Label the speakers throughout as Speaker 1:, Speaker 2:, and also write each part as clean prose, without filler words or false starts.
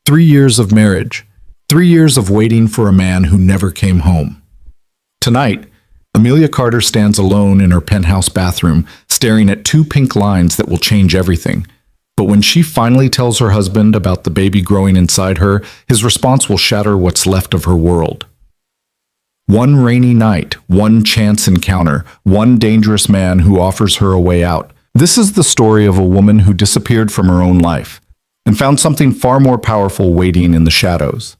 Speaker 1: 3 years of marriage. 3 years of waiting for a man who never came home. Tonight, Amelia Carter stands alone in her penthouse bathroom, staring at two pink lines that will change everything. But when she finally tells her husband about the baby growing inside her, his response will shatter what's left of her world. One rainy night, one chance encounter, one dangerous man who offers her a way out. This is the story of a woman who disappeared from her own life and found something far more powerful waiting in the shadows.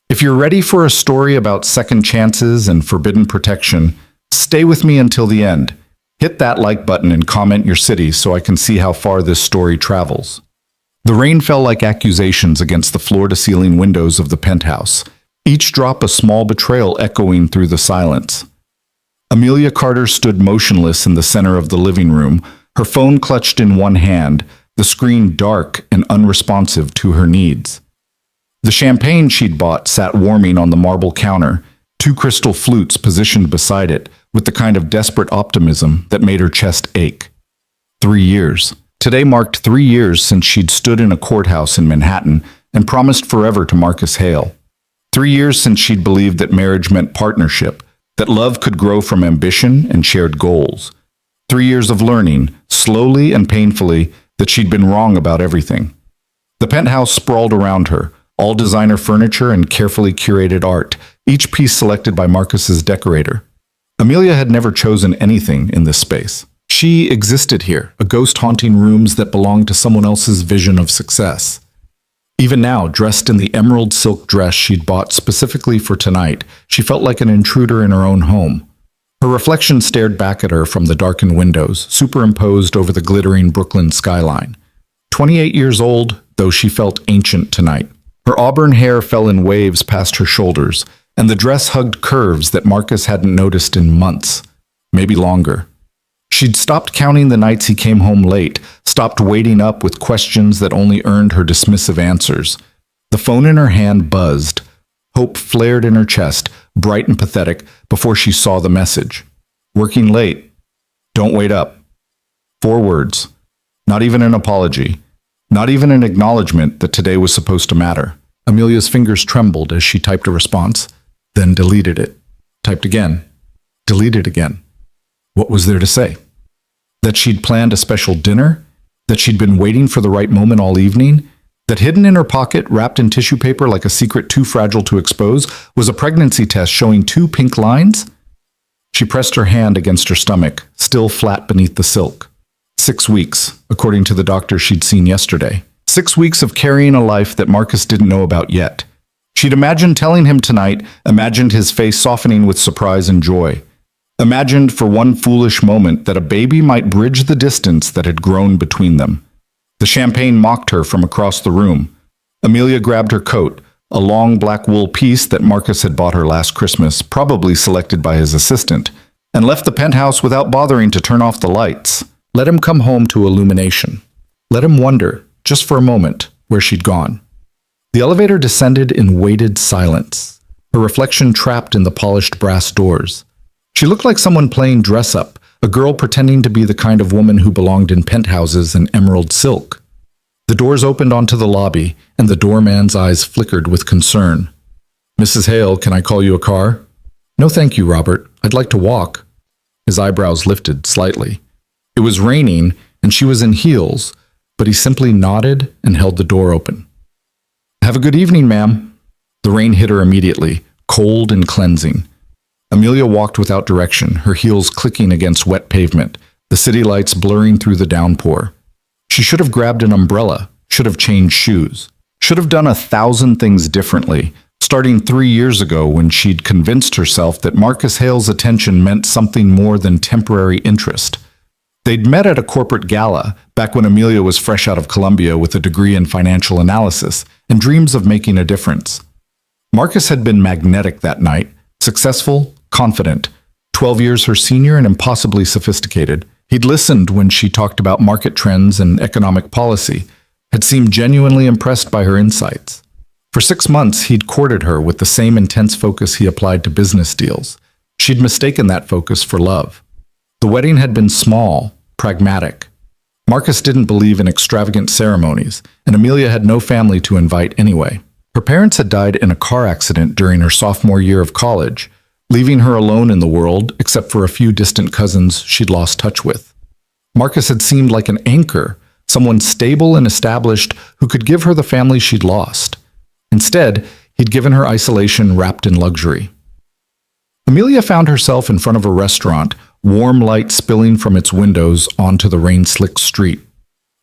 Speaker 1: If you're ready for a story about second chances and forbidden protection, stay with me until the end. Hit that like button and comment your city so I can see how far this story travels. The rain fell like accusations against the floor-to-ceiling windows of the penthouse, each drop a small betrayal echoing through the silence. Amelia Carter stood motionless in the center of the living room, her phone clutched in one hand, the screen dark and unresponsive to her needs. The champagne she'd bought sat warming on the marble counter, two crystal flutes positioned beside it, with the kind of desperate optimism that made her chest ache. 3 years. Today marked 3 years since she'd stood in a courthouse in Manhattan and promised forever to Marcus Hale. 3 years since she'd believed that marriage meant partnership, that love could grow from ambition and shared goals. 3 years of learning, slowly and painfully, that she'd been wrong about everything. The penthouse sprawled around her, all designer furniture and carefully curated art, each piece selected by Marcus's decorator. Amelia had never chosen anything in this space. She existed here, a ghost haunting rooms that belonged to someone else's vision of success. Even now, dressed in the emerald silk dress she'd bought specifically for tonight, she felt like an intruder in her own home. Her reflection stared back at her from the darkened windows, superimposed over the glittering Brooklyn skyline. 28 years old, though she felt ancient tonight. Her auburn hair fell in waves past her shoulders, and the dress hugged curves that Marcus hadn't noticed in months, maybe longer. She'd stopped counting the nights he came home late, stopped waiting up with questions that only earned her dismissive answers. The phone in her hand buzzed. Hope flared in her chest, bright and pathetic, before she saw the message. Working late. Don't wait up. 4 words. Not even an apology. Not even an acknowledgement that today was supposed to matter. Amelia's fingers trembled as she typed a response, then deleted it. Typed again. Deleted again. What was there to say? That she'd planned a special dinner? That she'd been waiting for the right moment all evening? That hidden in her pocket, wrapped in tissue paper like a secret too fragile to expose, was a pregnancy test showing 2 pink lines? She pressed her hand against her stomach, still flat beneath the silk. 6 weeks, according to the doctor she'd seen yesterday. 6 weeks of carrying a life that Marcus didn't know about yet. She'd imagined telling him tonight, imagined his face softening with surprise and joy. Imagined for one foolish moment that a baby might bridge the distance that had grown between them. The champagne mocked her from across the room. Amelia grabbed her coat, a long black wool piece that Marcus had bought her last Christmas, probably selected by his assistant, and left the penthouse without bothering to turn off the lights. Let him come home to illumination. Let him wonder, just for a moment, where she'd gone. The elevator descended in weighted silence, her reflection trapped in the polished brass doors. She looked like someone playing dress-up, a girl pretending to be the kind of woman who belonged in penthouses and emerald silk. The doors opened onto the lobby, and the doorman's eyes flickered with concern. "Mrs. Hale, can I call you a car?" "No thank you, Robert. I'd like to walk." His eyebrows lifted slightly. It was raining, and she was in heels, but he simply nodded and held the door open. "Have a good evening, ma'am." The rain hit her immediately, cold and cleansing. Amelia walked without direction, her heels clicking against wet pavement, the city lights blurring through the downpour. She should have grabbed an umbrella, should have changed shoes, should have done 1,000 things differently, starting 3 years ago when she'd convinced herself that Marcus Hale's attention meant something more than temporary interest. They'd met at a corporate gala, back when Amelia was fresh out of Columbia with a degree in financial analysis and dreams of making a difference. Marcus had been magnetic that night, successful, confident, 12 years her senior and impossibly sophisticated. He'd listened when she talked about market trends and economic policy, had seemed genuinely impressed by her insights. For 6 months, he'd courted her with the same intense focus he applied to business deals. She'd mistaken that focus for love. The wedding had been small, pragmatic. Marcus didn't believe in extravagant ceremonies, and Amelia had no family to invite anyway. Her parents had died in a car accident during her sophomore year of college, leaving her alone in the world except for a few distant cousins she'd lost touch with. Marcus had seemed like an anchor, someone stable and established who could give her the family she'd lost. Instead, he'd given her isolation wrapped in luxury. Amelia found herself in front of a restaurant, warm light spilling from its windows onto the rain-slicked street.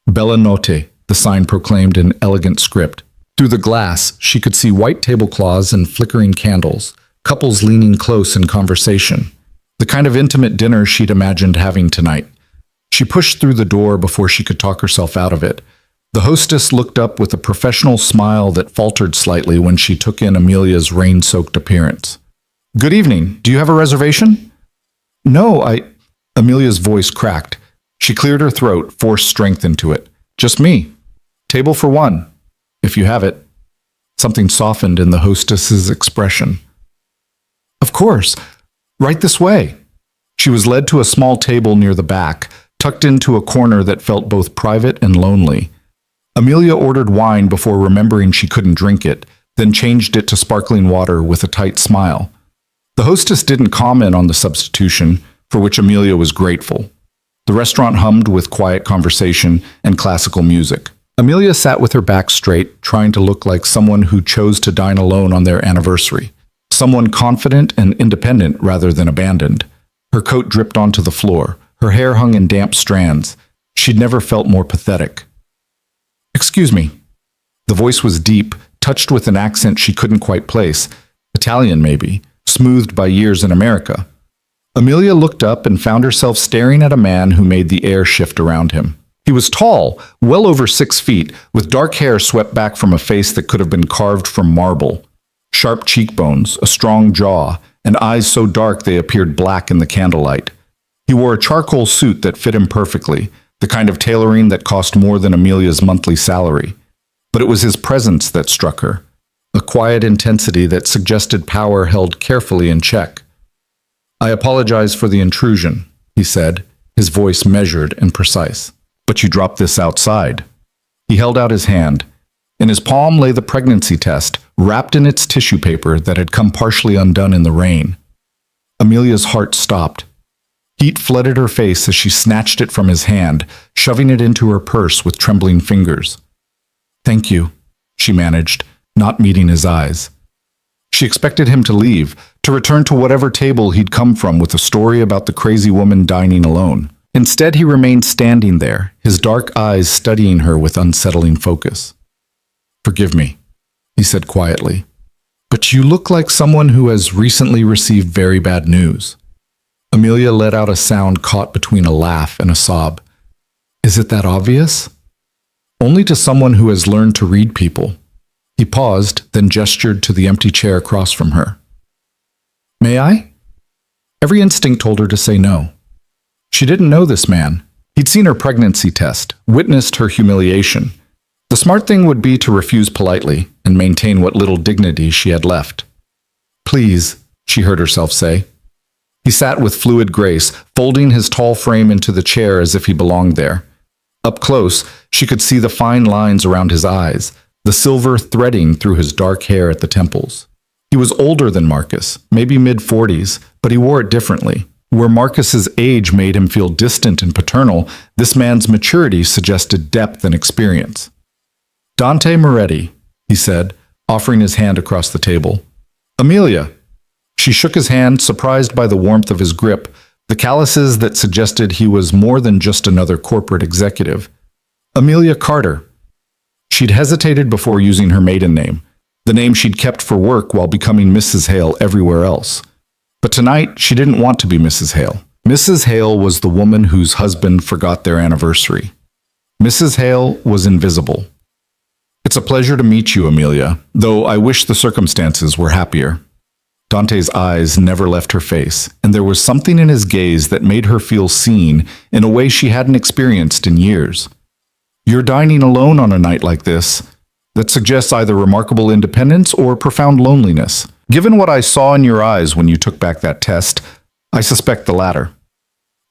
Speaker 1: Bella Notte, the sign proclaimed in elegant script. Through the glass, she could see white tablecloths and flickering candles, couples leaning close in conversation. The kind of intimate dinner she'd imagined having tonight. She pushed through the door before she could talk herself out of it. The hostess looked up with a professional smile that faltered slightly when she took in Amelia's rain-soaked appearance. "Good evening. Do you have a reservation?" "No, Amelia's voice cracked. She cleared her throat, forced strength into it. "Just me. Table for one, if you have it." Something softened in the hostess's expression. "Of course. Right this way." She was led to a small table near the back, tucked into a corner that felt both private and lonely. Amelia ordered wine before remembering she couldn't drink it, then changed it to sparkling water with a tight smile. The hostess didn't comment on the substitution, for which Amelia was grateful. The restaurant hummed with quiet conversation and classical music. Amelia sat with her back straight, trying to look like someone who chose to dine alone on their anniversary. Someone confident and independent rather than abandoned. Her coat dripped onto the floor. Her hair hung in damp strands. She'd never felt more pathetic. "Excuse me." The voice was deep, touched with an accent she couldn't quite place. Italian, maybe, smoothed by years in America. Amelia looked up and found herself staring at a man who made the air shift around him. He was tall, well over 6 feet, with dark hair swept back from a face that could have been carved from marble. Sharp cheekbones, a strong jaw, and eyes so dark they appeared black in the candlelight. He wore a charcoal suit that fit him perfectly, the kind of tailoring that cost more than Amelia's monthly salary. But it was his presence that struck her, a quiet intensity that suggested power held carefully in check. "I apologize for the intrusion," he said, his voice measured and precise. "But you dropped this outside." He held out his hand. In his palm lay the pregnancy test, wrapped in its tissue paper that had come partially undone in the rain. Amelia's heart stopped. Heat flooded her face as she snatched it from his hand, shoving it into her purse with trembling fingers. "Thank you," she managed, not meeting his eyes. She expected him to leave, to return to whatever table he'd come from with a story about the crazy woman dining alone. Instead, he remained standing there, his dark eyes studying her with unsettling focus. "Forgive me," he said quietly, "but you look like someone who has recently received very bad news." Amelia let out a sound caught between a laugh and a sob. "Is it that obvious?" "Only to someone who has learned to read people." He paused, then gestured to the empty chair across from her. "May I?" Every instinct told her to say no. She didn't know this man. He'd seen her pregnancy test, witnessed her humiliation. The smart thing would be to refuse politely and maintain what little dignity she had left. "Please," she heard herself say. He sat with fluid grace, folding his tall frame into the chair as if he belonged there. Up close, she could see the fine lines around his eyes, the silver threading through his dark hair at the temples. He was older than Marcus, maybe mid-40s, but he wore it differently. Where Marcus's age made him feel distant and paternal, this man's maturity suggested depth and experience. "Dante Moretti," he said, offering his hand across the table. "Amelia." She shook his hand, surprised by the warmth of his grip, the calluses that suggested he was more than just another corporate executive. "Amelia Carter." She'd hesitated before using her maiden name, the name she'd kept for work while becoming Mrs. Hale everywhere else. But tonight, she didn't want to be Mrs. Hale. Mrs. Hale was the woman whose husband forgot their anniversary. Mrs. Hale was invisible. "It's a pleasure to meet you, Amelia, though I wish the circumstances were happier." Dante's eyes never left her face, and there was something in his gaze that made her feel seen in a way she hadn't experienced in years. "You're dining alone on a night like this. That suggests either remarkable independence or profound loneliness. Given what I saw in your eyes when you took back that test, I suspect the latter."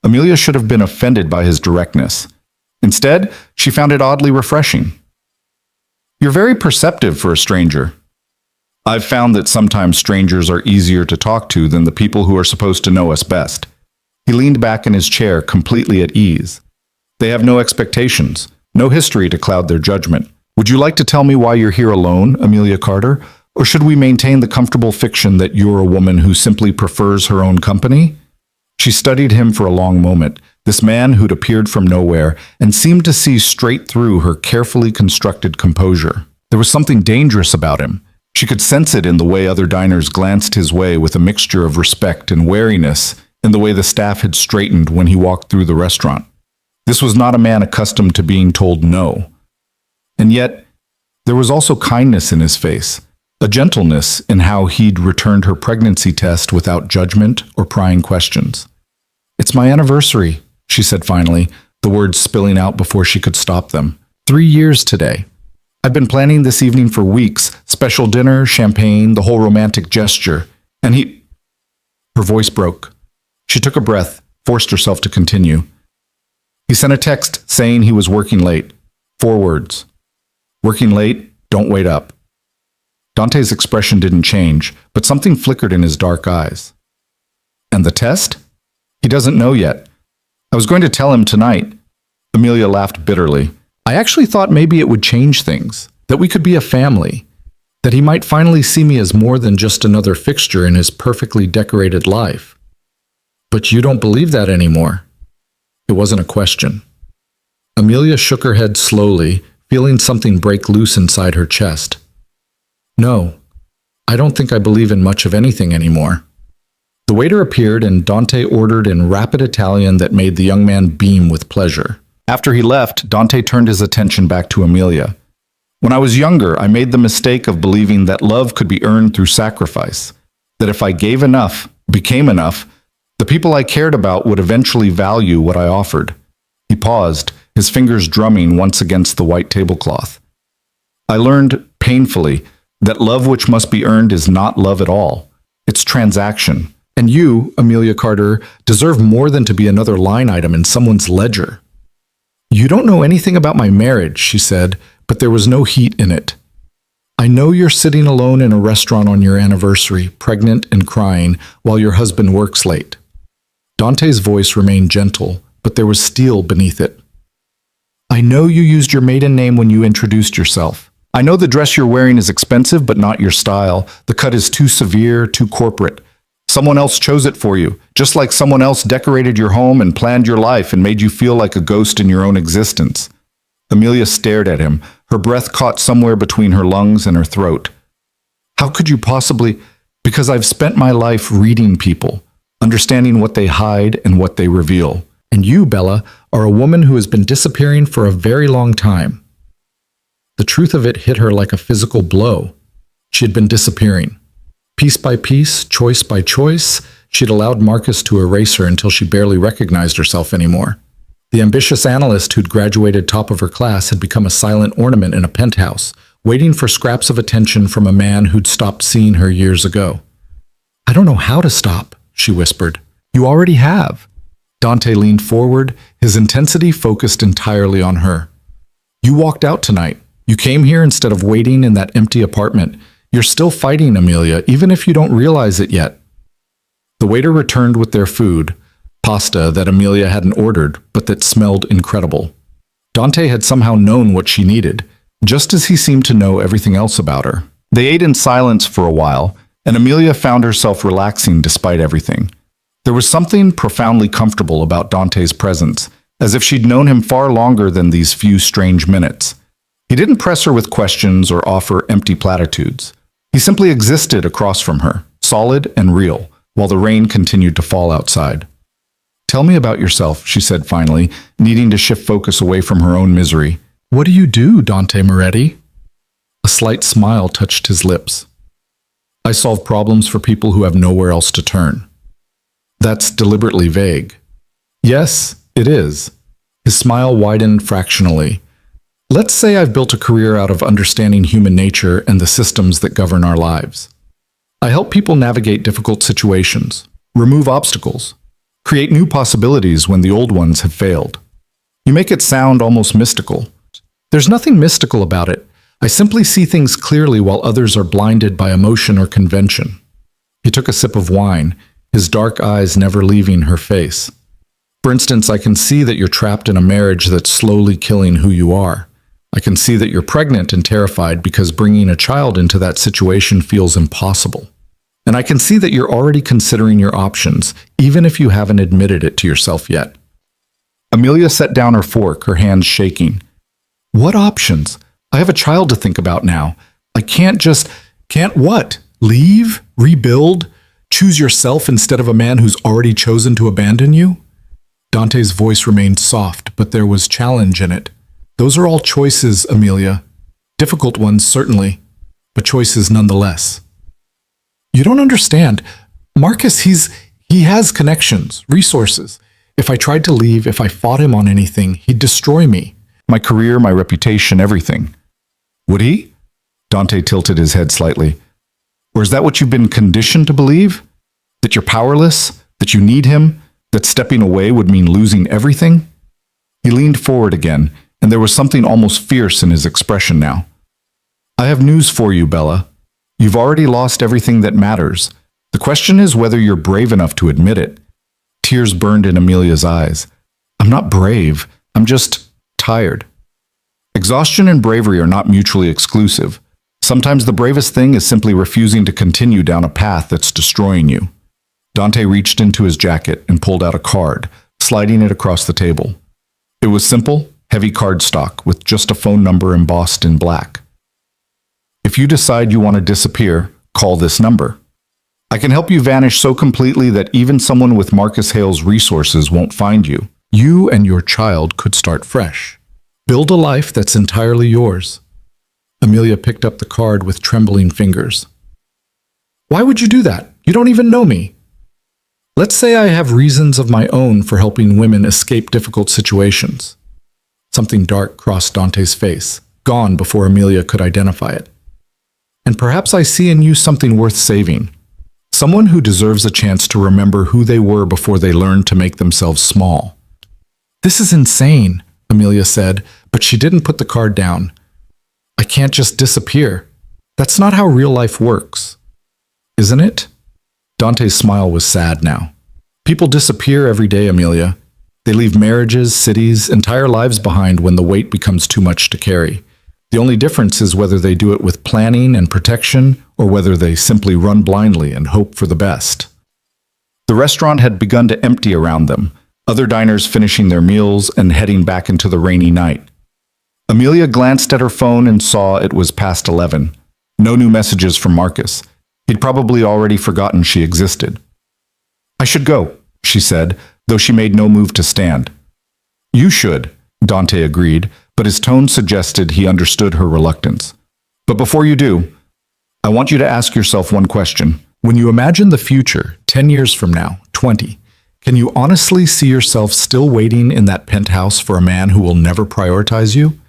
Speaker 1: Amelia should have been offended by his directness. Instead, she found it oddly refreshing. "You're very perceptive for a stranger," I've found that sometimes strangers are easier to talk to than the people who are supposed to know us best. He leaned back in his chair, completely at ease. They have no expectations, no history to cloud their judgment. Would you like to tell me why you're here alone, Amelia Carter? Or should we maintain the comfortable fiction that you're a woman who simply prefers her own company? She studied him for a long moment, this man who'd appeared from nowhere and seemed to see straight through her carefully constructed composure. There was something dangerous about him. She could sense it in the way other diners glanced his way with a mixture of respect and wariness, in the way the staff had straightened when he walked through the restaurant. This was not a man accustomed to being told no. And yet, there was also kindness in his face, a gentleness in how he'd returned her pregnancy test without judgment or prying questions. "It's my anniversary," she said finally, the words spilling out before she could stop them. 3 years today. I've been planning this evening for weeks, special dinner, champagne, the whole romantic gesture. And he... Her voice broke. She took a breath, forced herself to continue. He sent a text saying he was working late. 4 words. Working late, don't wait up. Dante's expression didn't change, but something flickered in his dark eyes. And the test? He doesn't know yet. I was going to tell him tonight. Amelia laughed bitterly. I actually thought maybe it would change things, that we could be a family, that he might finally see me as more than just another fixture in his perfectly decorated life. But you don't believe that anymore. It wasn't a question. Amelia shook her head slowly, feeling something break loose inside her chest. No, I don't think I believe in much of anything anymore. The waiter appeared and Dante ordered in rapid Italian that made the young man beam with pleasure. After he left, Dante turned his attention back to Amelia. When I was younger, I made the mistake of believing that love could be earned through sacrifice, that if I gave enough, became enough, the people I cared about would eventually value what I offered. He paused, his fingers drumming once against the white tablecloth. I learned, painfully, that love which must be earned is not love at all. It's transaction. And you, Amelia Carter, deserve more than to be another line item in someone's ledger. You don't know anything about my marriage, she said, but there was no heat in it. I know you're sitting alone in a restaurant on your anniversary, pregnant and crying, while your husband works late. Dante's voice remained gentle, but there was steel beneath it. I know you used your maiden name when you introduced yourself. I know the dress you're wearing is expensive, but not your style. The cut is too severe, too corporate. Someone else chose it for you, just like someone else decorated your home and planned your life and made you feel like a ghost in your own existence. Amelia stared at him, her breath caught somewhere between her lungs and her throat. How could you possibly... Because I've spent my life reading people, understanding what they hide and what they reveal. And you, Bella, are a woman who has been disappearing for a very long time. The truth of it hit her like a physical blow. She had been disappearing. Piece by piece, choice by choice, she'd allowed Marcus to erase her until she barely recognized herself anymore. The ambitious analyst who'd graduated top of her class had become a silent ornament in a penthouse, waiting for scraps of attention from a man who'd stopped seeing her years ago. I don't know how to stop, she whispered. You already have. Dante leaned forward, his intensity focused entirely on her. You walked out tonight. You came here instead of waiting in that empty apartment. You're still fighting, Amelia, even if you don't realize it yet. The waiter returned with their food, pasta that Amelia hadn't ordered, but that smelled incredible. Dante had somehow known what she needed, just as he seemed to know everything else about her. They ate in silence for a while, and Amelia found herself relaxing despite everything. There was something profoundly comfortable about Dante's presence, as if she'd known him far longer than these few strange minutes. He didn't press her with questions or offer empty platitudes. He simply existed across from her, solid and real, while the rain continued to fall outside. Tell me about yourself, she said finally, needing to shift focus away from her own misery. What do you do, Dante Moretti? A slight smile touched his lips. I solve problems for people who have nowhere else to turn. That's deliberately vague. Yes, it is. His smile widened fractionally. Let's say I've built a career out of understanding human nature and the systems that govern our lives. I help people navigate difficult situations, remove obstacles, create new possibilities when the old ones have failed. You make it sound almost mystical. There's nothing mystical about it, I simply see things clearly while others are blinded by emotion or convention. He took a sip of wine, his dark eyes never leaving her face. For instance, I can see that you're trapped in a marriage that's slowly killing who you are. I can see that you're pregnant and terrified because bringing a child into that situation feels impossible. And I can see that you're already considering your options, even if you haven't admitted it to yourself yet. Amelia set down her fork, her hands shaking. What options? I have a child to think about now. I can't what? Leave? Rebuild? Choose yourself instead of a man who's already chosen to abandon you? Dante's voice remained soft, but there was challenge in it. Those are all choices, Amelia. Difficult ones, certainly, but choices nonetheless. You don't understand. Marcus, he has connections, resources. If I tried to leave, if I fought him on anything, he'd destroy me. My career, my reputation, everything. Would he? Dante tilted his head slightly. Or is that what you've been conditioned to believe? That you're powerless? That you need him? That stepping away would mean losing everything? He leaned forward again, and there was something almost fierce in his expression now. I have news for you, Bella. You've already lost everything that matters. The question is whether you're brave enough to admit it. Tears burned in Amelia's eyes. I'm not brave. I'm just tired. Exhaustion and bravery are not mutually exclusive. Sometimes the bravest thing is simply refusing to continue down a path that's destroying you. Dante reached into his jacket and pulled out a card, sliding it across the table. It was simple, heavy cardstock with just a phone number embossed in black. If you decide you want to disappear, call this number. I can help you vanish so completely that even someone with Marcus Hale's resources won't find you. You and your child could start fresh. Build a life that's entirely yours. Amelia picked up the card with trembling fingers. Why would you do that? You don't even know me. Let's say I have reasons of my own for helping women escape difficult situations. Something dark crossed Dante's face, gone before Amelia could identify it. And perhaps I see in you something worth saving. Someone who deserves a chance to remember who they were before they learned to make themselves small. This is insane, Amelia said, but she didn't put the card down. I can't just disappear. That's not how real life works. Isn't it? Dante's smile was sad now. People disappear every day, Amelia. They leave marriages, cities, entire lives behind when the weight becomes too much to carry. The only difference is whether they do it with planning and protection or whether they simply run blindly and hope for the best. The restaurant had begun to empty around them, other diners finishing their meals and heading back into the rainy night. Amelia glanced at her phone and saw it was past 11. No new messages from Marcus. He'd probably already forgotten she existed. I should go, she said, though she made no move to stand. You should, Dante agreed, but his tone suggested he understood her reluctance. But before you do, I want you to ask yourself one question. When you imagine the future, 10 years from now, 20, can you honestly see yourself still waiting in that penthouse for a man who will never prioritize you?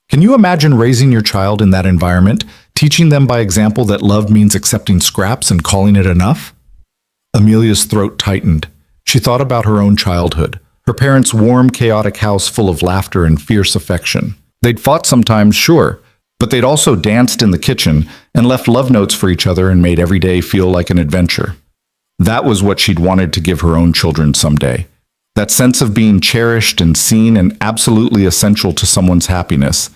Speaker 1: Can you imagine raising your child in that environment, teaching them by example that love means accepting scraps and calling it enough? Amelia's throat tightened. She thought about her own childhood, her parents' warm, chaotic house full of laughter and fierce affection. They'd fought sometimes, sure, but they'd also danced in the kitchen and left love notes for each other and made every day feel like an adventure. That was what she'd wanted to give her own children someday. That sense of being cherished and seen and absolutely essential to someone's happiness.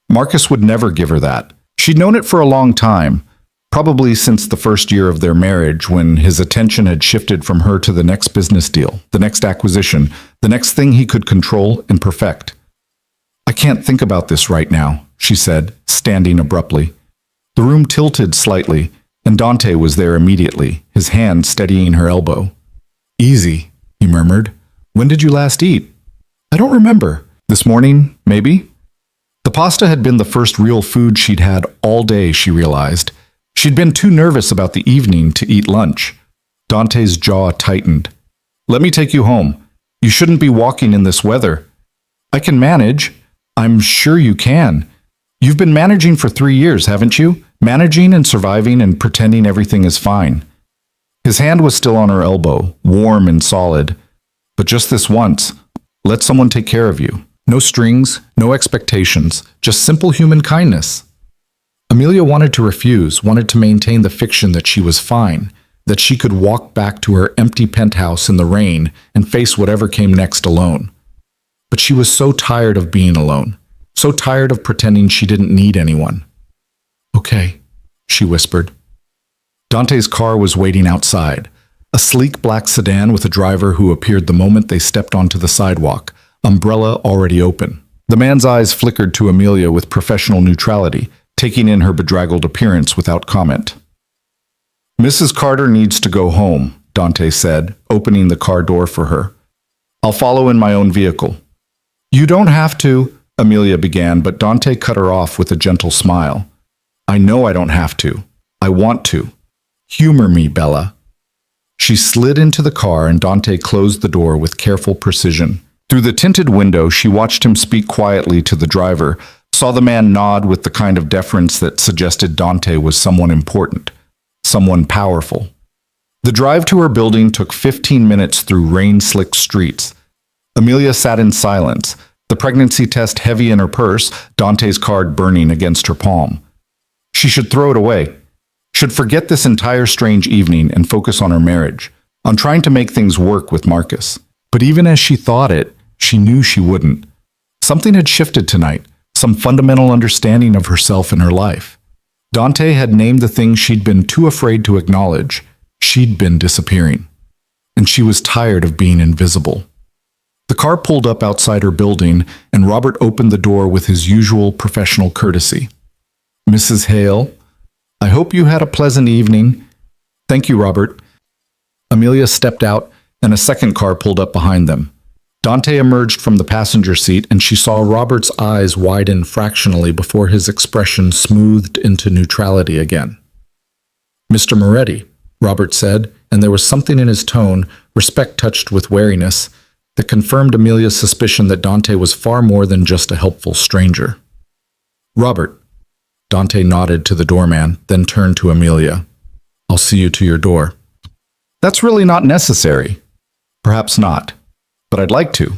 Speaker 1: Marcus would never give her that. She'd known it for a long time, probably since the first year of their marriage, when his attention had shifted from her to the next business deal, the next acquisition, the next thing he could control and perfect. I can't think about this right now, she said, standing abruptly. The room tilted slightly, and Dante was there immediately, his hand steadying her elbow. Easy, he murmured. When did you last eat? I don't remember. This morning, maybe? The pasta had been the first real food she'd had all day, she realized. She'd been too nervous about the evening to eat lunch. Dante's jaw tightened. Let me take you home. You shouldn't be walking in this weather. I can manage. I'm sure you can. You've been managing for 3 years, haven't you? Managing and surviving and pretending everything is fine. His hand was still on her elbow, warm and solid. But just this once, let someone take care of you. No strings, no expectations, just simple human kindness. Amelia wanted to refuse, wanted to maintain the fiction that she was fine, that she could walk back to her empty penthouse in the rain and face whatever came next alone. But she was so tired of being alone, so tired of pretending she didn't need anyone. "Okay," she whispered. Dante's car was waiting outside, a sleek black sedan with a driver who appeared the moment they stepped onto the sidewalk, umbrella already open. The man's eyes flickered to Amelia with professional neutrality, taking in her bedraggled appearance without comment. "Mrs. Carter needs to go home," Dante said, opening the car door for her. "I'll follow in my own vehicle." "You don't have to," Amelia began, but Dante cut her off with a gentle smile. "I know I don't have to. I want to. Humor me, Bella." She slid into the car and Dante closed the door with careful precision. Through the tinted window, she watched him speak quietly to the driver, saw the man nod with the kind of deference that suggested Dante was someone important, someone powerful. The drive to her building took 15 minutes through rain-slicked streets. Amelia sat in silence, the pregnancy test heavy in her purse, Dante's card burning against her palm. She should throw it away, should forget this entire strange evening and focus on her marriage, on trying to make things work with Marcus. But even as she thought it, she knew she wouldn't. Something had shifted tonight, some fundamental understanding of herself and her life. Dante had named the things she'd been too afraid to acknowledge. She'd been disappearing. And she was tired of being invisible. The car pulled up outside her building, and Robert opened the door with his usual professional courtesy. "Mrs. Hale, I hope you had a pleasant evening." "Thank you, Robert." Amelia stepped out, and a second car pulled up behind them. Dante emerged from the passenger seat, and she saw Robert's eyes widen fractionally before his expression smoothed into neutrality again. "Mr. Moretti," Robert said, and there was something in his tone, respect touched with wariness, that confirmed Amelia's suspicion that Dante was far more than just a helpful stranger. "Robert," Dante nodded to the doorman, then turned to Amelia. "I'll see you to your door." "That's really not necessary." "Perhaps not, but I'd like to."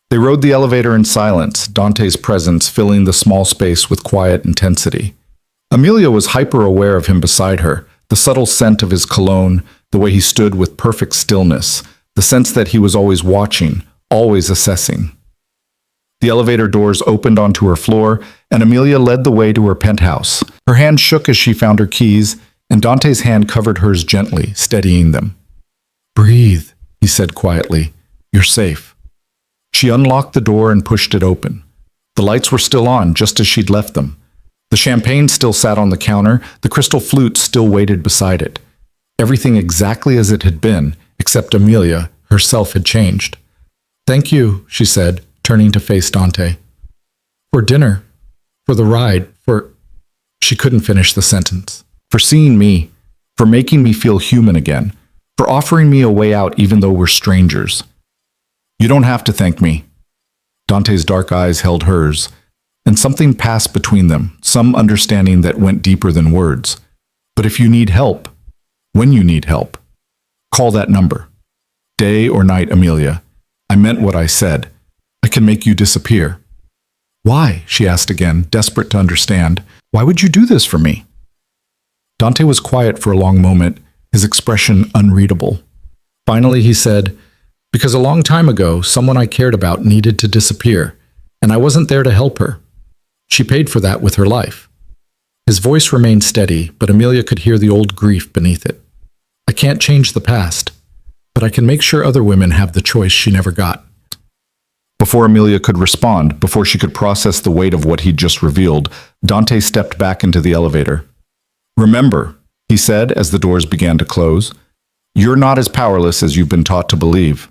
Speaker 1: They rode the elevator in silence, Dante's presence filling the small space with quiet intensity. Amelia was hyper-aware of him beside her, the subtle scent of his cologne, the way he stood with perfect stillness, the sense that he was always watching, always assessing. The elevator doors opened onto her floor, and Amelia led the way to her penthouse. Her hand shook as she found her keys, and Dante's hand covered hers gently, steadying them. "Breathe," he said quietly. "You're safe." She unlocked the door and pushed it open. The lights were still on, just as she'd left them. The champagne still sat on the counter, the crystal flute still waited beside it. Everything exactly as it had been, except Amelia herself had changed. "Thank you," she said, turning to face Dante. "For dinner, for the ride, for—" She couldn't finish the sentence. "For seeing me, for making me feel human again, for offering me a way out even though we're strangers." "You don't have to thank me." Dante's dark eyes held hers, and something passed between them, some understanding that went deeper than words. "But if you need help, when you need help, call that number. Day or night, Amelia. I meant what I said. I can make you disappear." "Why?" she asked again, desperate to understand. "Why would you do this for me?" Dante was quiet for a long moment, his expression unreadable. Finally he said, "Because a long time ago, someone I cared about needed to disappear, and I wasn't there to help her. She paid for that with her life." His voice remained steady, but Amelia could hear the old grief beneath it. "I can't change the past, but I can make sure other women have the choice she never got." Before Amelia could respond, before she could process the weight of what he'd just revealed, Dante stepped back into the elevator. "Remember," he said as the doors began to close, "you're not as powerless as you've been taught to believe."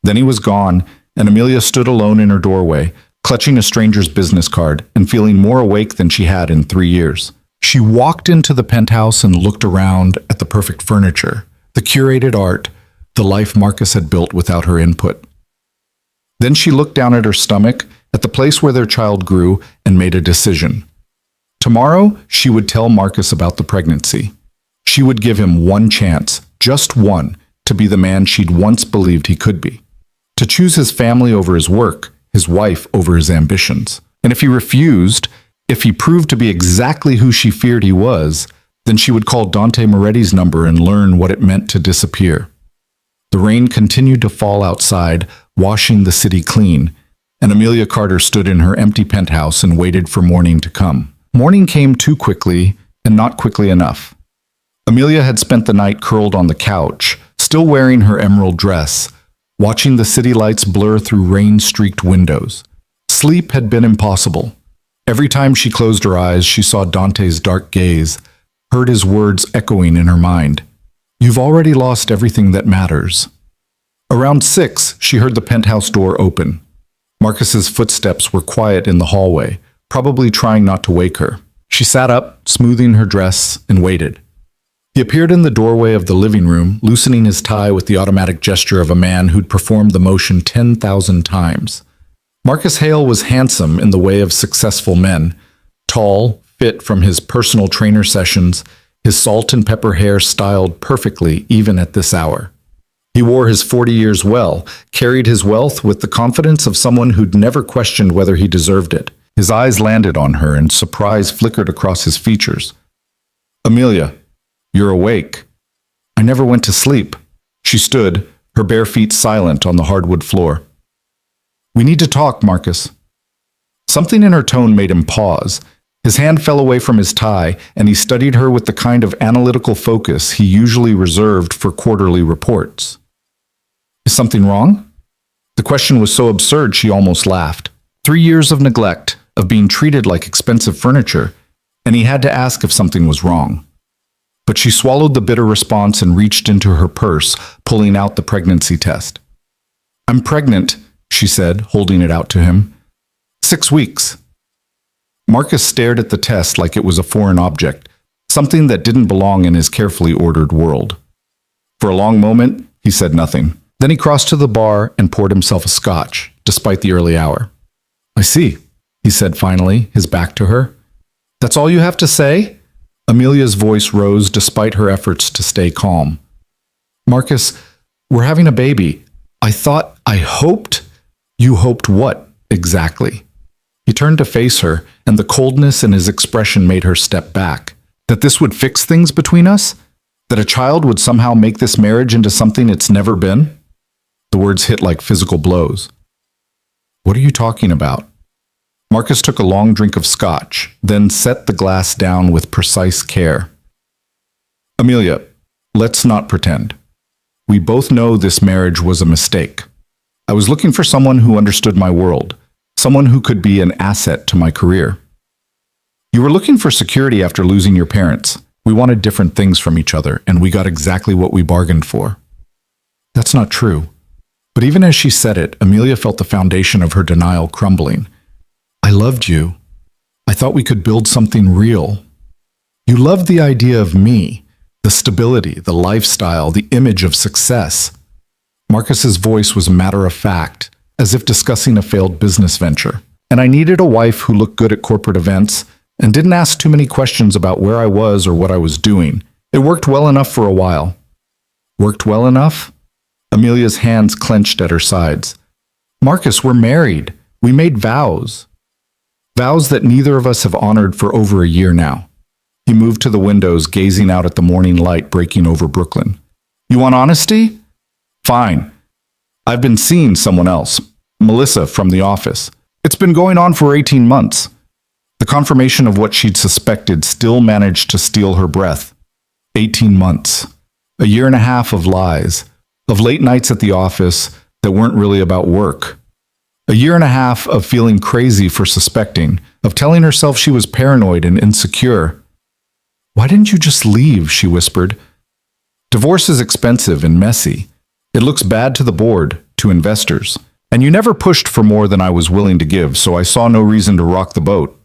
Speaker 1: Then he was gone, and Amelia stood alone in her doorway, clutching a stranger's business card and feeling more awake than she had in 3 years. She walked into the penthouse and looked around at the perfect furniture, the curated art, the life Marcus had built without her input. Then she looked down at her stomach, at the place where their child grew, and made a decision. Tomorrow, she would tell Marcus about the pregnancy. She would give him one chance, just one, to be the man she'd once believed he could be. To choose his family over his work, his wife over his ambitions. And if he refused, If he proved to be exactly who she feared he was, then she would call Dante Moretti's number and learn what it meant to disappear. The rain continued to fall outside, washing the city clean, and Amelia Carter stood in her empty penthouse and waited for morning to come. Morning came too quickly and not quickly enough. Amelia had spent the night curled on the couch, still wearing her emerald dress, watching the city lights blur through rain-streaked windows. Sleep had been impossible. Every time she closed her eyes, she saw Dante's dark gaze, heard his words echoing in her mind. "You've already lost everything that matters." Around 6, she heard the penthouse door open. Marcus's footsteps were quiet in the hallway, probably trying not to wake her. She sat up, smoothing her dress, and waited. He appeared in the doorway of the living room, loosening his tie with the automatic gesture of a man who'd performed the motion 10,000 times. Marcus Hale was handsome in the way of successful men, tall, fit from his personal trainer sessions, his salt and pepper hair styled perfectly even at this hour. He wore his 40 years well, carried his wealth with the confidence of someone who'd never questioned whether he deserved it. His eyes landed on her and surprise flickered across his features. "Amelia, you're awake." "I never went to sleep." She stood, her bare feet silent on the hardwood floor. "We need to talk, Marcus." Something in her tone made him pause. His hand fell away from his tie, and he studied her with the kind of analytical focus he usually reserved for quarterly reports. "Is something wrong?" The question was so absurd she almost laughed. 3 years of neglect, of being treated like expensive furniture, and he had to ask if something was wrong. But she swallowed the bitter response and reached into her purse, pulling out the pregnancy test. "I'm pregnant," she said, holding it out to him. 6 weeks. Marcus stared at the test like it was a foreign object, something that didn't belong in his carefully ordered world. For a long moment, he said nothing. Then he crossed to the bar and poured himself a scotch, despite the early hour. "I see," he said finally, his back to her. "That's all you have to say?" Amelia's voice rose despite her efforts to stay calm. "Marcus, we're having a baby. I hoped." "You hoped what, exactly?" He turned to face her, and the coldness in his expression made her step back. "That this would fix things between us? That a child would somehow make this marriage into something it's never been?" The words hit like physical blows. "What are you talking about?" Marcus took a long drink of scotch, then set the glass down with precise care. "Amelia, let's not pretend. We both know this marriage was a mistake. I was looking for someone who understood my world, someone who could be an asset to my career. You were looking for security after losing your parents. We wanted different things from each other, and we got exactly what we bargained for." "That's not true." But even as she said it, Amelia felt the foundation of her denial crumbling. "I loved you. I thought we could build something real. You loved the idea of me, the stability, the lifestyle, the image of success." Marcus's voice was matter of fact, as if discussing a failed business venture. "And I needed a wife who looked good at corporate events and didn't ask too many questions about where I was or what I was doing. It worked well enough for a while." "Worked well enough?" Amelia's hands clenched at her sides. "Marcus, we're married. We made vows. Vows that neither of us have honored for over a year now." He moved to the windows, gazing out at the morning light breaking over Brooklyn. "You want honesty? Fine. I've been seeing someone else, Melissa from the office. It's been going on for 18 months. The confirmation of what she'd suspected still managed to steal her breath. 18 months. A year and a half of lies, of late nights at the office that weren't really about work. A year and a half of feeling crazy for suspecting, of telling herself she was paranoid and insecure. "Why didn't you just leave?" she whispered. "Divorce is expensive and messy. It looks bad to the board, to investors. And you never pushed for more than I was willing to give, so I saw no reason to rock the boat."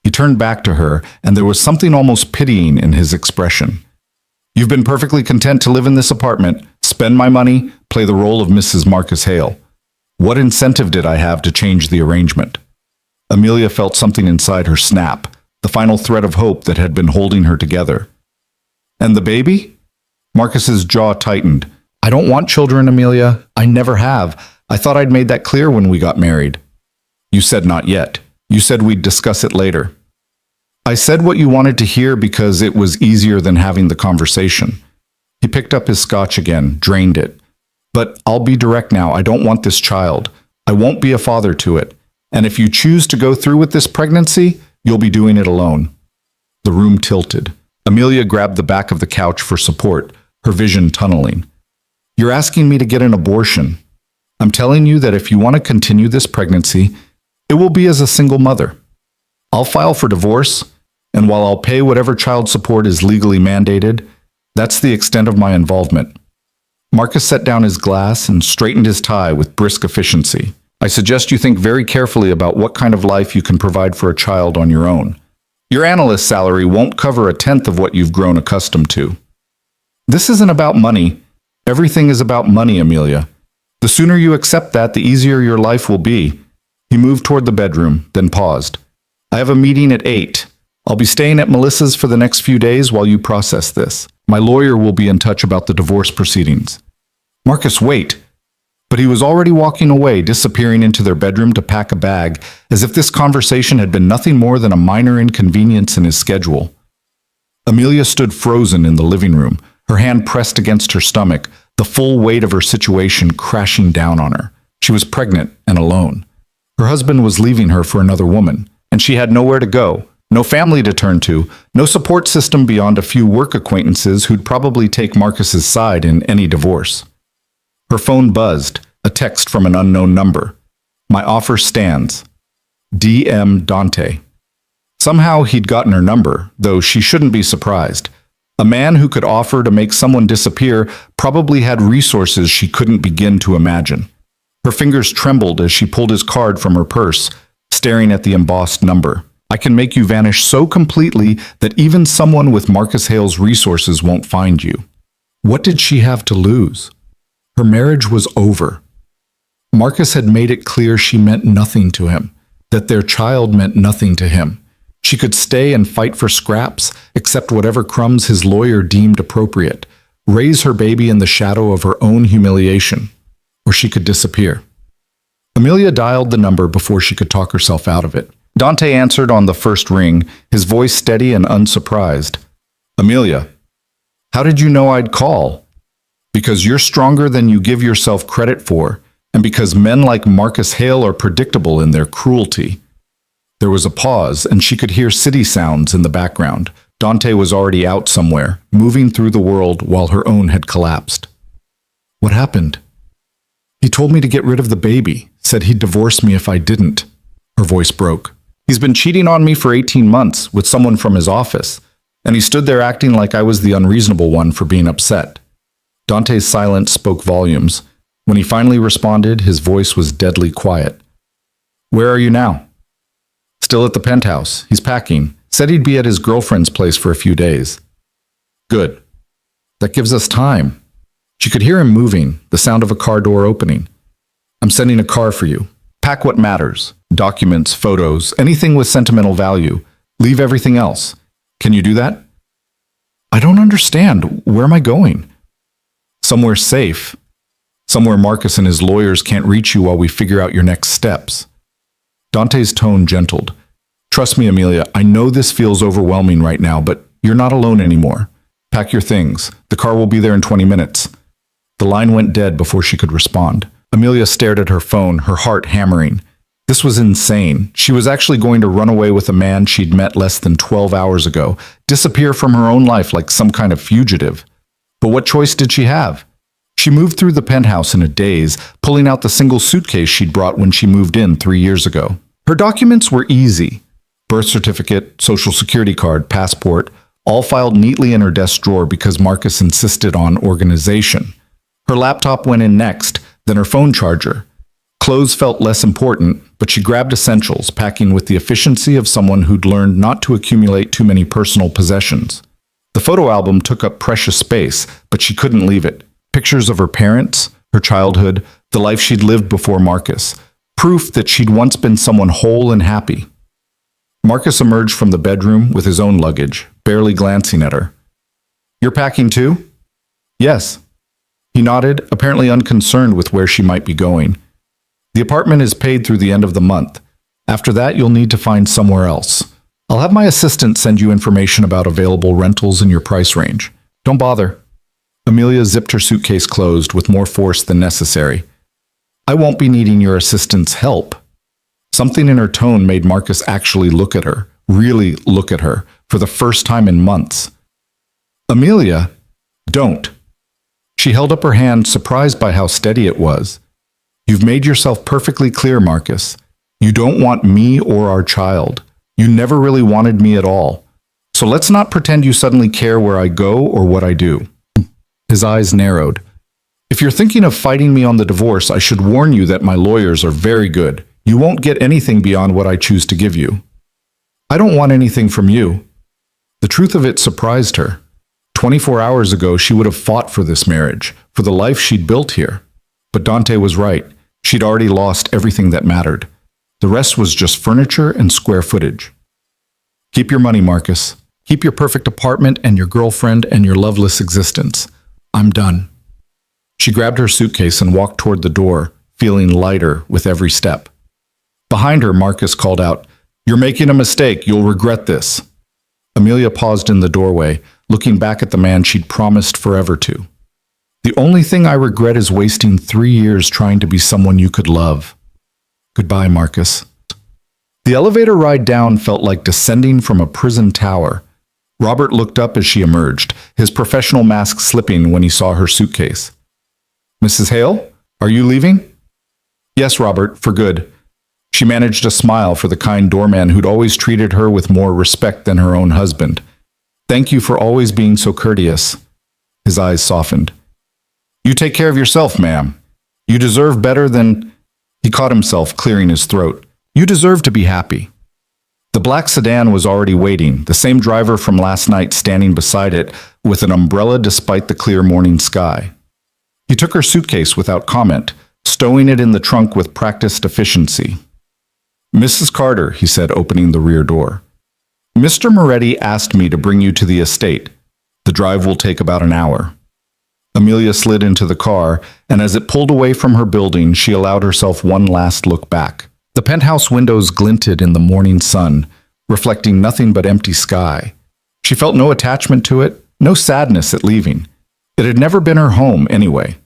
Speaker 1: He turned back to her, and there was something almost pitying in his expression. "You've been perfectly content to live in this apartment, spend my money, play the role of Mrs. Marcus Hale. What incentive did I have to change the arrangement?" Amelia felt something inside her snap, the final thread of hope that had been holding her together. "And the baby?" Marcus's jaw tightened. "I don't want children, Amelia. I never have. I thought I'd made that clear when we got married." "You said not yet. You said we'd discuss it later." I said what you wanted to hear because it was easier than having the conversation. He picked up his scotch again, drained it. But I'll be direct now. I don't want this child. I won't be a father to it. And if you choose to go through with this pregnancy, you'll be doing it alone. The room tilted. Amelia grabbed the back of the couch for support, her vision tunneling. You're asking me to get an abortion. I'm telling you that if you want to continue this pregnancy, it will be as a single mother. I'll file for divorce, and while I'll pay whatever child support is legally mandated, that's the extent of my involvement. Marcus set down his glass and straightened his tie with brisk efficiency. I suggest you think very carefully about what kind of life you can provide for a child on your own. Your analyst salary won't cover a tenth of what you've grown accustomed to. This isn't about money. Everything is about money, Amelia. The sooner you accept that, the easier your life will be. He moved toward the bedroom, then paused. I have a meeting at 8. I'll be staying at Melissa's for the next few days while you process this. My lawyer will be in touch about the divorce proceedings. Marcus, wait. But he was already walking away, disappearing into their bedroom to pack a bag, as if this conversation had been nothing more than a minor inconvenience in his schedule. Amelia stood frozen in the living room, her hand pressed against her stomach, the full weight of her situation crashing down on her. She was pregnant and alone. Her husband was leaving her for another woman, and she had nowhere to go, no family to turn to, no support system beyond a few work acquaintances who'd probably take Marcus's side in any divorce. Her phone buzzed, a text from an unknown number. My offer stands. DM Dante. Somehow he'd gotten her number, though she shouldn't be surprised. A man who could offer to make someone disappear probably had resources she couldn't begin to imagine. Her fingers trembled as she pulled his card from her purse, staring at the embossed number. I can make you vanish so completely that even someone with Marcus Hale's resources won't find you. What did she have to lose? Her marriage was over. Marcus had made it clear she meant nothing to him, that their child meant nothing to him. She could stay and fight for scraps, accept whatever crumbs his lawyer deemed appropriate, raise her baby in the shadow of her own humiliation, or she could disappear. Amelia dialed the number before she could talk herself out of it. Dante answered on the first ring, his voice steady and unsurprised. Amelia, how did you know I'd call? Because you're stronger than you give yourself credit for, and because men like Marcus Hale are predictable in their cruelty. There was a pause, and she could hear city sounds in the background. Dante was already out somewhere, moving through the world while her own had collapsed. What happened? He told me to get rid of the baby, said he'd divorce me if I didn't. Her voice broke. He's been cheating on me for 18 months with someone from his office, and he stood there acting like I was the unreasonable one for being upset. Dante's silence spoke volumes. When he finally responded, his voice was deadly quiet. Where are you now? Still at the penthouse. He's packing. Said he'd be at his girlfriend's place for a few days. Good. That gives us time. She could hear him moving, the sound of a car door opening. I'm sending a car for you. Pack what matters. Documents, photos, anything with sentimental value. Leave everything else. Can you do that? I don't understand. Where am I going? Somewhere safe. Somewhere Marcus and his lawyers can't reach you while we figure out your next steps. Dante's tone gentled. Trust me, Amelia, I know this feels overwhelming right now, but you're not alone anymore. Pack your things. The car will be there in 20 minutes. The line went dead before she could respond. Amelia stared at her phone, her heart hammering. This was insane. She was actually going to run away with a man she'd met less than 12 hours ago, disappear from her own life like some kind of fugitive. But what choice did she have? She moved through the penthouse in a daze, pulling out the single suitcase she'd brought when she moved in 3 years ago. Her documents were easy. Birth certificate, social security card, passport, all filed neatly in her desk drawer because Marcus insisted on organization. Her laptop went in next, then her phone charger. Clothes felt less important, but she grabbed essentials, packing with the efficiency of someone who'd learned not to accumulate too many personal possessions. The photo album took up precious space, but she couldn't leave it. Pictures of her parents, her childhood, the life she'd lived before Marcus. Proof that she'd once been someone whole and happy. Marcus emerged from the bedroom with his own luggage, barely glancing at her. You're packing too? Yes. He nodded, apparently unconcerned with where she might be going. The apartment is paid through the end of the month. After that, you'll need to find somewhere else. I'll have my assistant send you information about available rentals in your price range. Don't bother. Amelia zipped her suitcase closed with more force than necessary. I won't be needing your assistant's help. Something in her tone made Marcus actually look at her, really look at her, for the first time in months. Amelia, don't. She held up her hand, surprised by how steady it was. You've made yourself perfectly clear, Marcus. You don't want me or our child. You never really wanted me at all. So let's not pretend you suddenly care where I go or what I do. His eyes narrowed. If you're thinking of fighting me on the divorce, I should warn you that my lawyers are very good. You won't get anything beyond what I choose to give you. I don't want anything from you. The truth of it surprised her. 24 hours ago, she would have fought for this marriage, for the life she'd built here. But Dante was right. She'd already lost everything that mattered. The rest was just furniture and square footage. Keep your money, Marcus. Keep your perfect apartment and your girlfriend and your loveless existence. I'm done. She grabbed her suitcase and walked toward the door, feeling lighter with every step. Behind her, Marcus called out, "You're making a mistake. You'll regret this." Amelia paused in the doorway, looking back at the man she'd promised forever to. The only thing I regret is wasting 3 years trying to be someone you could love. Goodbye, Marcus. The elevator ride down felt like descending from a prison tower. Robert looked up as she emerged, his professional mask slipping when he saw her suitcase. Mrs. Hale, are you leaving? Yes, Robert, for good. She managed a smile for the kind doorman who'd always treated her with more respect than her own husband. Thank you for always being so courteous. His eyes softened. You take care of yourself, ma'am. You deserve better than... He caught himself, clearing his throat. You deserve to be happy. The black sedan was already waiting, the same driver from last night standing beside it with an umbrella despite the clear morning sky. He took her suitcase without comment, stowing it in the trunk with practiced efficiency. Mrs. Carter, he said, opening the rear door. Mr. Moretti asked me to bring you to the estate. The drive will take about an hour. Amelia slid into the car, and as it pulled away from her building, she allowed herself one last look back. The penthouse windows glinted in the morning sun, reflecting nothing but empty sky. She felt no attachment to it, no sadness at leaving. It had never been her home, anyway.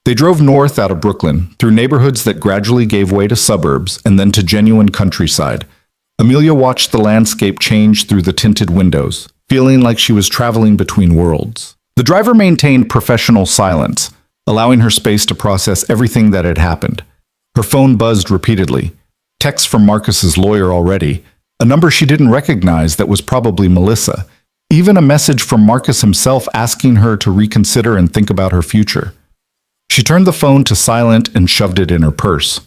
Speaker 1: They drove north out of Brooklyn, through neighborhoods that gradually gave way to suburbs and then to genuine countryside. Amelia watched the landscape change through the tinted windows, feeling like she was traveling between worlds. The driver maintained professional silence, allowing her space to process everything that had happened. Her phone buzzed repeatedly. Text from Marcus's lawyer already, a number she didn't recognize that was probably Melissa. Even a message from Marcus himself asking her to reconsider and think about her future. She turned the phone to silent and shoved it in her purse.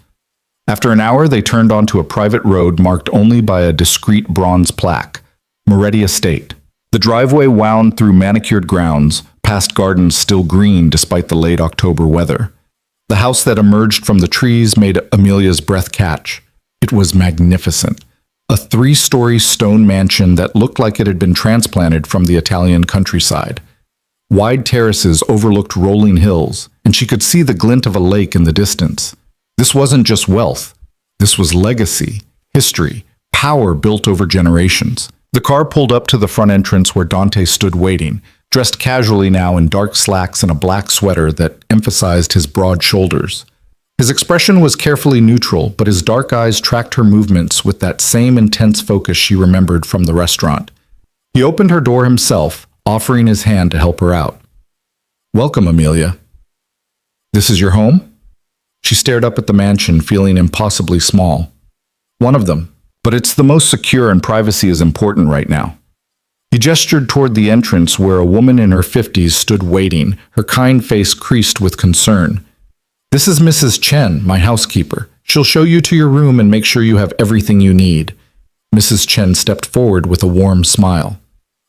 Speaker 1: After an hour, they turned onto a private road marked only by a discreet bronze plaque, Moretti Estate. The driveway wound through manicured grounds, past gardens still green despite the late October weather. The house that emerged from the trees made Amelia's breath catch. It was magnificent. A 3-story stone mansion that looked like it had been transplanted from the Italian countryside. Wide terraces overlooked rolling hills, and she could see the glint of a lake in the distance. This wasn't just wealth. This was legacy, history, power built over generations. The car pulled up to the front entrance where Dante stood waiting, dressed casually now in dark slacks and a black sweater that emphasized his broad shoulders. His expression was carefully neutral, but his dark eyes tracked her movements with that same intense focus she remembered from the restaurant. He opened her door himself, offering his hand to help her out. Welcome, Amelia. This is your home? She stared up at the mansion, feeling impossibly small. One of them, but it's the most secure and privacy is important right now. He gestured toward the entrance where a woman in her 50s stood waiting, her kind face creased with concern. This is Mrs. Chen, my housekeeper. She'll show you to your room and make sure you have everything you need. Mrs. Chen stepped forward with a warm smile.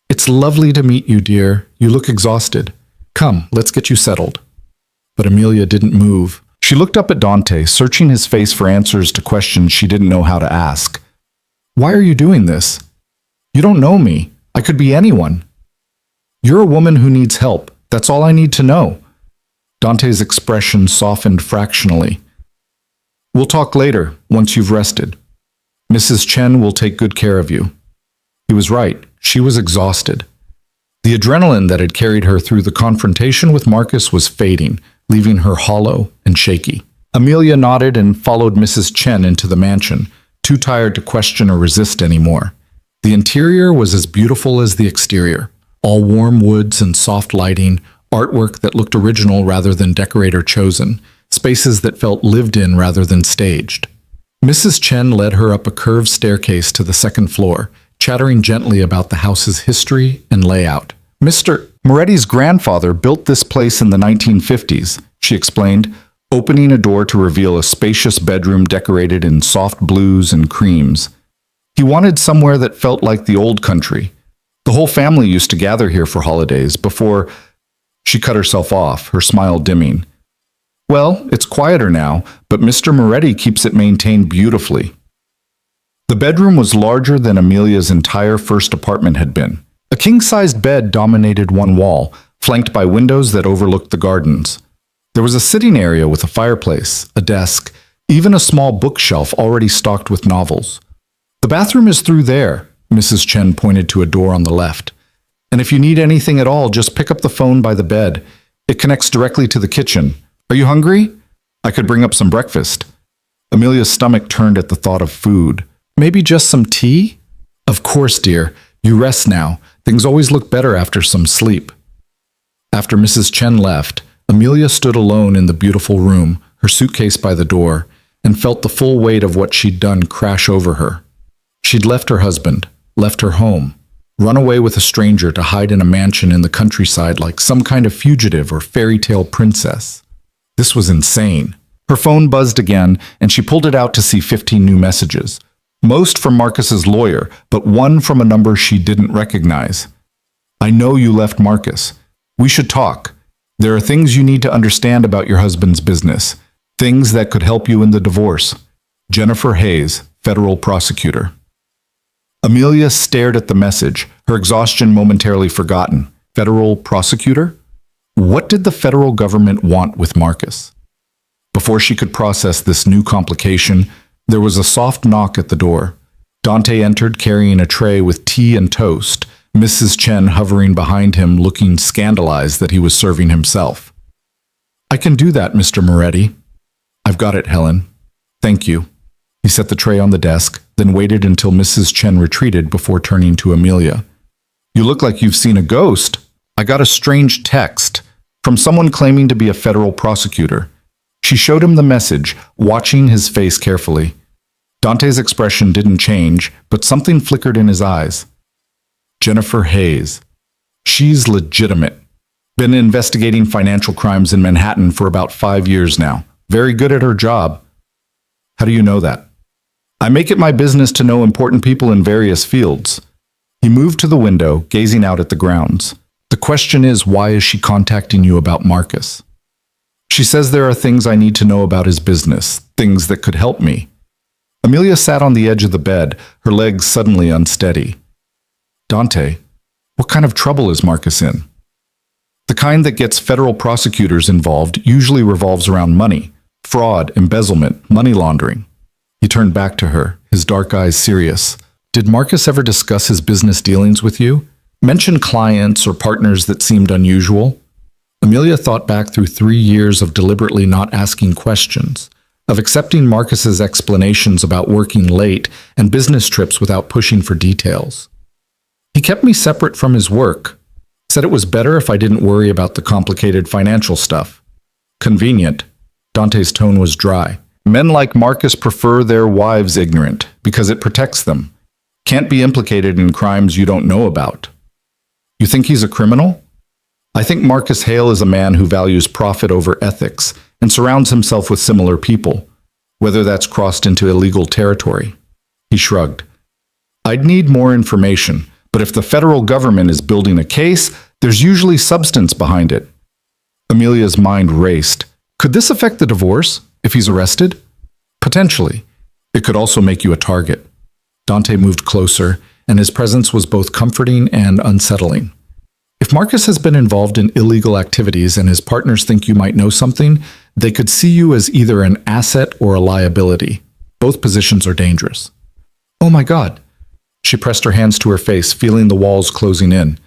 Speaker 1: It's lovely to meet you, dear. You look exhausted. Come, let's get you settled. But Amelia didn't move. She looked up at Dante, searching his face for answers to questions she didn't know how to ask. Why are you doing this? You don't know me. I could be anyone. You're a woman who needs help. That's all I need to know. Dante's expression softened fractionally. We'll talk later, once you've rested. Mrs. Chen will take good care of you. He was right. She was exhausted. The adrenaline that had carried her through the confrontation with Marcus was fading, leaving her hollow and shaky. Amelia nodded and followed Mrs. Chen into the mansion, too tired to question or resist anymore. The interior was as beautiful as the exterior, all warm woods and soft lighting, artwork that looked original rather than decorator chosen, spaces that felt lived in rather than staged. Mrs. Chen led her up a curved staircase to the second floor, chattering gently about the house's history and layout. Mr. Moretti's grandfather built this place in the 1950s, she explained, opening a door to reveal a spacious bedroom decorated in soft blues and creams. He wanted somewhere that felt like the old country. The whole family used to gather here for holidays before... She cut herself off, her smile dimming. Well, it's quieter now, but Mr. Moretti keeps it maintained beautifully. The bedroom was larger than Amelia's entire first apartment had been. A king-sized bed dominated one wall, flanked by windows that overlooked the gardens. There was a sitting area with a fireplace, a desk, even a small bookshelf already stocked with novels. The bathroom is through there, Mrs. Chen pointed to a door on the left. And if you need anything at all, just pick up the phone by the bed. It connects directly to the kitchen. Are you hungry? I could bring up some breakfast. Amelia's stomach turned at the thought of food. Maybe just some tea? Of course, dear. You rest now. Things always look better after some sleep. After Mrs. Chen left, Amelia stood alone in the beautiful room, her suitcase by the door, and felt the full weight of what she'd done crash over her. She'd left her husband, left her home, run away with a stranger to hide in a mansion in the countryside like some kind of fugitive or fairy tale princess. This was insane. Her phone buzzed again, and she pulled it out to see 15 new messages. Most from Marcus's lawyer, but one from a number she didn't recognize. I know you left Marcus. We should talk. There are things you need to understand about your husband's business. Things that could help you in the divorce. Jennifer Hayes, federal prosecutor. Amelia stared at the message, her exhaustion momentarily forgotten. Federal prosecutor? What did the federal government want with Marcus? Before she could process this new complication, there was a soft knock at the door. Dante entered carrying a tray with tea and toast, Mrs. Chen hovering behind him looking scandalized that he was serving himself. I can do that, Mr. Moretti. I've got it, Helen. Thank you. He set the tray on the desk, then waited until Mrs. Chen retreated before turning to Amelia. You look like you've seen a ghost. I got a strange text from someone claiming to be a federal prosecutor. She showed him the message, watching his face carefully. Dante's expression didn't change, but something flickered in his eyes. Jennifer Hayes. She's legitimate. Been investigating financial crimes in Manhattan for about 5 years now. Very good at her job. How do you know that? I make it my business to know important people in various fields. He moved to the window, gazing out at the grounds. The question is, why is she contacting you about Marcus? She says there are things I need to know about his business, things that could help me. Amelia sat on the edge of the bed, her legs suddenly unsteady. Dante, what kind of trouble is Marcus in? The kind that gets federal prosecutors involved usually revolves around money, fraud, embezzlement, money laundering. He turned back to her, his dark eyes serious. Did Marcus ever discuss his business dealings with you? Mention clients or partners that seemed unusual? Amelia thought back through 3 years of deliberately not asking questions, of accepting Marcus's explanations about working late and business trips without pushing for details. He kept me separate from his work, said it was better if I didn't worry about the complicated financial stuff. Convenient. Dante's tone was dry. Men like Marcus prefer their wives ignorant because it protects them. Can't be implicated in crimes you don't know about. You think he's a criminal? I think Marcus Hale is a man who values profit over ethics and surrounds himself with similar people, whether that's crossed into illegal territory. He shrugged. I'd need more information, but if the federal government is building a case, there's usually substance behind it. Amelia's mind raced. Could this affect the divorce, if he's arrested? Potentially. It could also make you a target. Dante moved closer, and his presence was both comforting and unsettling. If Marcus has been involved in illegal activities and his partners think you might know something, they could see you as either an asset or a liability. Both positions are dangerous. Oh my God. She pressed her hands to her face, feeling the walls closing in.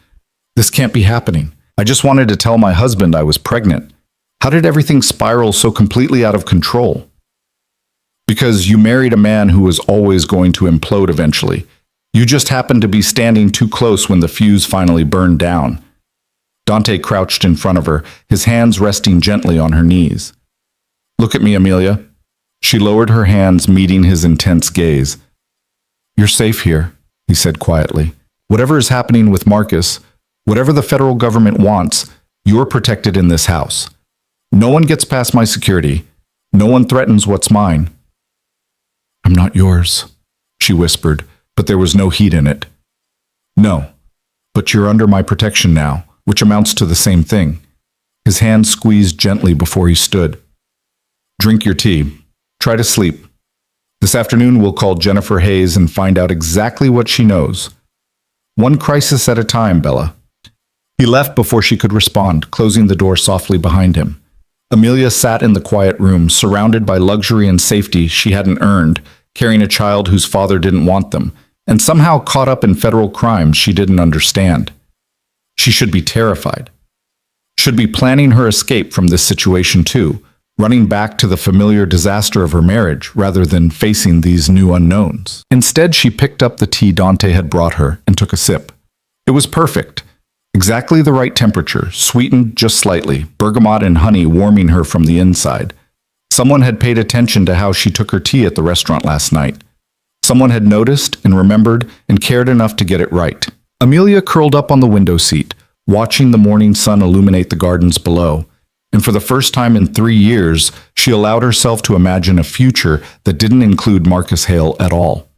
Speaker 1: This can't be happening. I just wanted to tell my husband I was pregnant. How did everything spiral so completely out of control? Because you married a man who was always going to implode eventually. You just happened to be standing too close when the fuse finally burned down. Dante crouched in front of her, his hands resting gently on her knees. Look at me, Amelia. She lowered her hands, meeting his intense gaze. You're safe here, he said quietly. Whatever is happening with Marcus, whatever the federal government wants, you're protected in this house. No one gets past my security. No one threatens what's mine. I'm not yours, she whispered, but there was no heat in it. No, but you're under my protection now, which amounts to the same thing. His hand squeezed gently before he stood. Drink your tea. Try to sleep. This afternoon we'll call Jennifer Hayes and find out exactly what she knows. One crisis at a time, Bella. He left before she could respond, closing the door softly behind him. Amelia sat in the quiet room, surrounded by luxury and safety she hadn't earned, carrying a child whose father didn't want them, and somehow caught up in federal crimes she didn't understand. She should be terrified. Should be planning her escape from this situation too, running back to the familiar disaster of her marriage rather than facing these new unknowns. Instead, she picked up the tea Dante had brought her and took a sip. It was perfect. Exactly the right temperature, sweetened just slightly, bergamot and honey warming her from the inside. Someone had paid attention to how she took her tea at the restaurant last night. Someone had noticed and remembered and cared enough to get it right. Amelia curled up on the window seat, watching the morning sun illuminate the gardens below. And for the first time in 3 years, she allowed herself to imagine a future that didn't include Marcus Hale at all.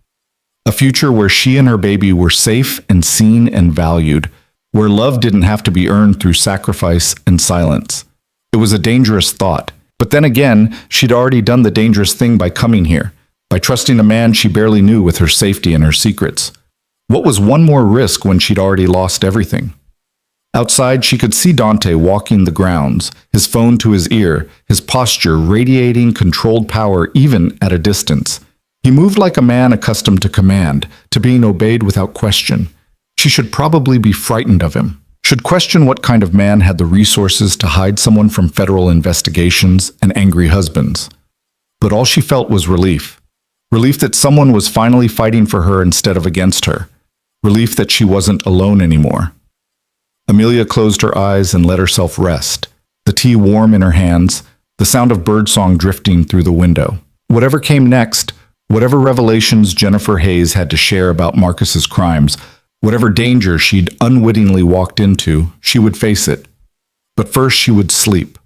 Speaker 1: A future where she and her baby were safe and seen and valued, where love didn't have to be earned through sacrifice and silence. It was a dangerous thought, but then again, she'd already done the dangerous thing by coming here, by trusting a man she barely knew with her safety and her secrets. What was one more risk when she'd already lost everything? Outside, she could see Dante walking the grounds, his phone to his ear, his posture radiating controlled power even at a distance. He moved like a man accustomed to command, to being obeyed without question. She should probably be frightened of him, should question what kind of man had the resources to hide someone from federal investigations and angry husbands. But all she felt was relief. Relief that someone was finally fighting for her instead of against her. Relief that she wasn't alone anymore. Amelia closed her eyes and let herself rest, the tea warm in her hands, the sound of birdsong drifting through the window. Whatever came next, whatever revelations Jennifer Hayes had to share about Marcus's crimes, whatever danger she'd unwittingly walked into, she would face it. But first she would sleep.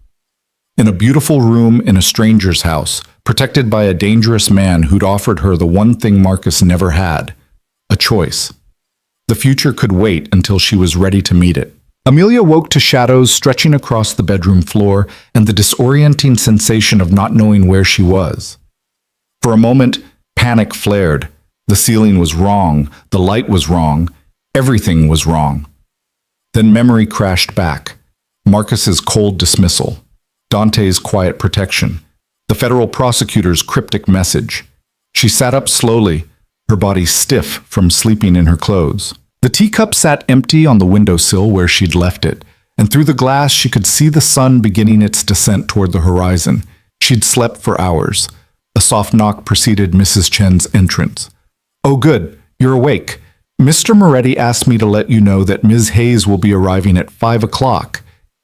Speaker 1: In a beautiful room in a stranger's house, protected by a dangerous man who'd offered her the one thing Marcus never had, a choice. The future could wait until she was ready to meet it. Amelia woke to shadows stretching across the bedroom floor and the disorienting sensation of not knowing where she was. For a moment, panic flared. The ceiling was wrong, the light was wrong, everything was wrong. Then memory crashed back. Marcus's cold dismissal, Dante's quiet protection, the federal prosecutor's cryptic message. She sat up slowly, her body stiff from sleeping in her clothes. The teacup sat empty on the windowsill where she'd left it, and through the glass she could see the sun beginning its descent toward the horizon. She'd slept for hours. A soft knock preceded Mrs. Chen's entrance. "Oh, good, you're awake. Mr. Moretti asked me to let you know that Ms. Hayes will be arriving at 5 o'clock.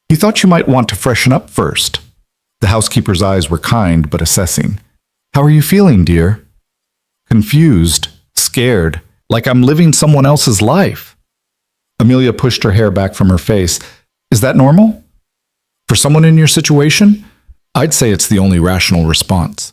Speaker 1: He thought you might want to freshen up first." The housekeeper's eyes were kind but assessing. "How are you feeling, dear?" "Confused, scared, like I'm living someone else's life." Amelia pushed her hair back from her face. "Is that normal? For someone in your situation?" "I'd say it's the only rational response."